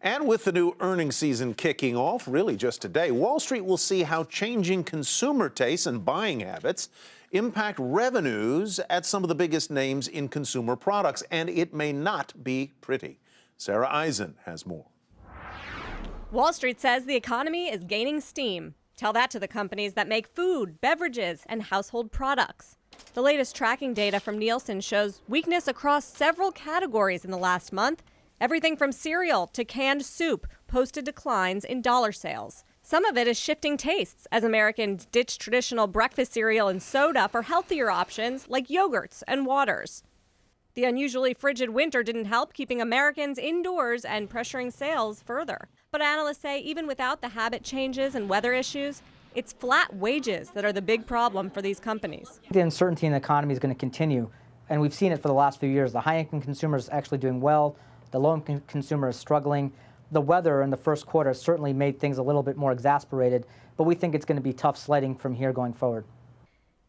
And with the new earnings season kicking off, really just today, Wall Street will see how changing consumer tastes and buying habits impact revenues at some of the biggest names in consumer products. And it may not be pretty. Sarah Eisen has more. Wall Street says the economy is gaining steam. Tell that to the companies that make food, beverages, and household products. The latest tracking data from Nielsen shows weakness across several categories in the last month. Everything from cereal to canned soup posted declines in dollar sales. Some of it is shifting tastes as Americans ditch traditional breakfast cereal and soda for healthier options like yogurts and waters. The unusually frigid winter didn't help keeping Americans indoors and pressuring sales further. But analysts say even without the habit changes and weather issues, it's flat wages that are the big problem for these companies. The uncertainty in the economy is going to continue, and we've seen it for the last few years. The high-income consumer is actually doing well. The low-income consumer is struggling. The weather in the first quarter certainly made things a little bit more exasperated, but we think it's going to be tough sledding from here going forward.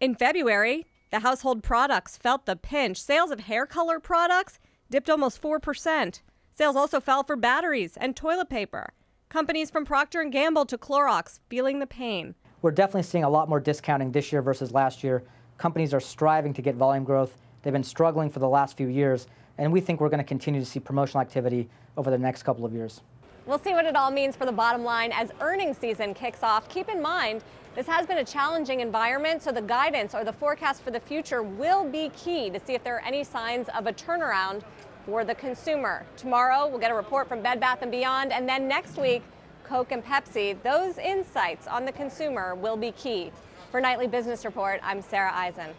In February, the household products felt the pinch. Sales of hair color products dipped almost 4%. Sales also fell for batteries and toilet paper. Companies from Procter & Gamble to Clorox feeling the pain. We're definitely seeing a lot more discounting this year versus last year. Companies are striving to get volume growth. They've been struggling for the last few years, and we think we're going to continue to see promotional activity over the next couple of years. We'll see what it all means for the bottom line as earnings season kicks off. Keep in mind, this has been a challenging environment, so the guidance or the forecast for the future will be key to see if there are any signs of a turnaround for the consumer. Tomorrow, we'll get a report from Bed Bath & Beyond, and then next week, Coke and Pepsi. Those insights on the consumer will be key. For Nightly Business Report, I'm Sarah Eisen.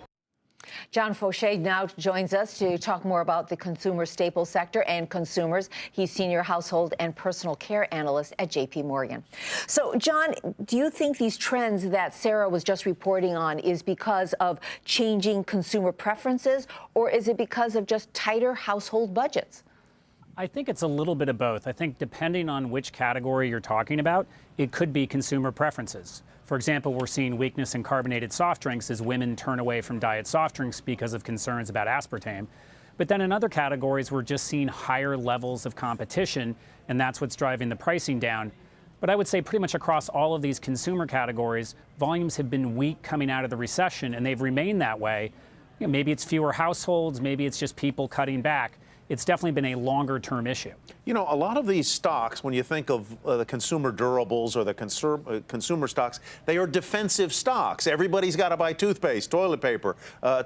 John Faucher now joins us to talk more about the consumer staples sector and consumers. He's Senior Household and Personal Care Analyst at J.P. Morgan. So, John, do you think these trends that Sarah was just reporting on is because of changing consumer preferences, or is it because of just tighter household budgets? I think it's a little bit of both. I think depending on which category you're talking about, it could be consumer preferences. For example, we're seeing weakness in carbonated soft drinks as women turn away from diet soft drinks because of concerns about aspartame. But then in other categories, we're just seeing higher levels of competition, and that's what's driving the pricing down. But I would say pretty much across all of these consumer categories, volumes have been weak coming out of the recession, and they've remained that way. You know, maybe it's fewer households, maybe it's just people cutting back. It's definitely been a longer-term issue. You know, a lot of these stocks, when you think of the consumer durables or the consumer stocks, they are defensive stocks. Everybody's got to buy toothpaste, toilet paper,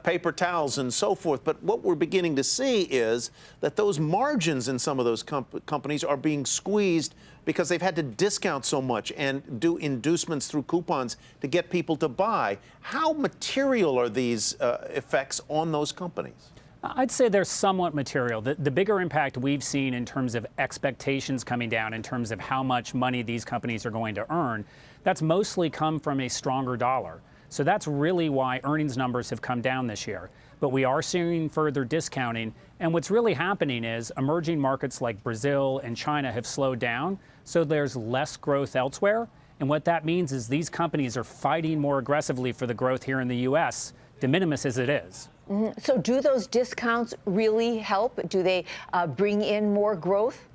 paper towels, and so forth. But what we're beginning to see is that those margins in some of those companies are being squeezed because they've had to discount so much and do inducements through coupons to get people to buy. How material are these effects on those companies? I'd say they're somewhat material. The bigger impact we've seen in terms of expectations coming down, in terms of how much money these companies are going to earn, that's mostly come from a stronger dollar. So that's really why earnings numbers have come down this year. But we are seeing further discounting. And what's really happening is emerging markets like Brazil and China have slowed down. So there's less growth elsewhere. And what that means is these companies are fighting more aggressively for the growth here in the U.S., de minimis as it is. Mm-hmm. So do those discounts really help? Do they bring in more growth?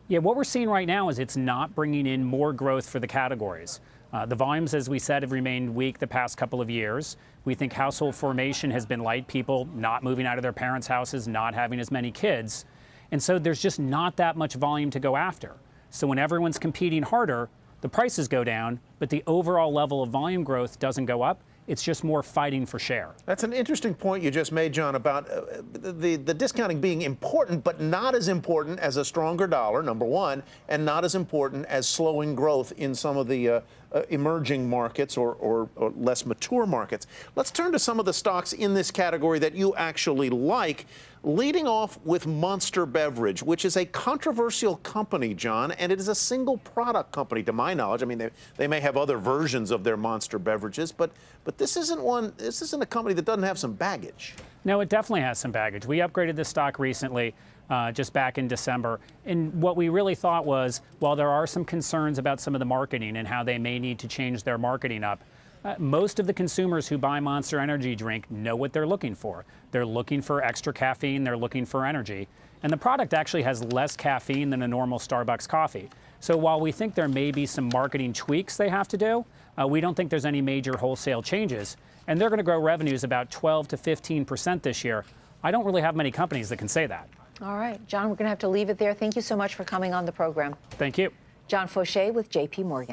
Yeah, what we're seeing right now is it's not bringing in more growth for the categories. The volumes, as we said, have remained weak the past couple of years. We think household formation has been light, people not moving out of their parents' houses, not having as many kids. And so there's just not that much volume to go after. So when everyone's competing harder, the prices go down, but the overall level of volume growth doesn't go up. It's just more fighting for share. That's an interesting point you just made, John, about the discounting being important, but not as important as a stronger dollar, number one, and not as important as slowing growth in some of the emerging markets or less mature markets. Let's turn to some of the stocks in this category that you actually like, leading off with Monster Beverage, which is a controversial company, John, and it is a single product company, to my knowledge. I mean, they may have other versions of their Monster beverages, but this isn't a company that doesn't have some baggage. No, it definitely has some baggage. We upgraded this stock recently, just back in December. And what we really thought was, while there are some concerns about some of the marketing and how they may need to change their marketing up, most of the consumers who buy Monster Energy drink know what they're looking for. They're looking for extra caffeine. They're looking for energy. And the product actually has less caffeine than a normal Starbucks coffee. So while we think there may be some marketing tweaks they have to do, we don't think there's any major wholesale changes. And they're going to grow revenues about 12 to 15% this year. I don't really have many companies that can say that. All right, John, we're going to have to leave it there. Thank you so much for coming on the program. Thank you. John Faucher with JP Morgan.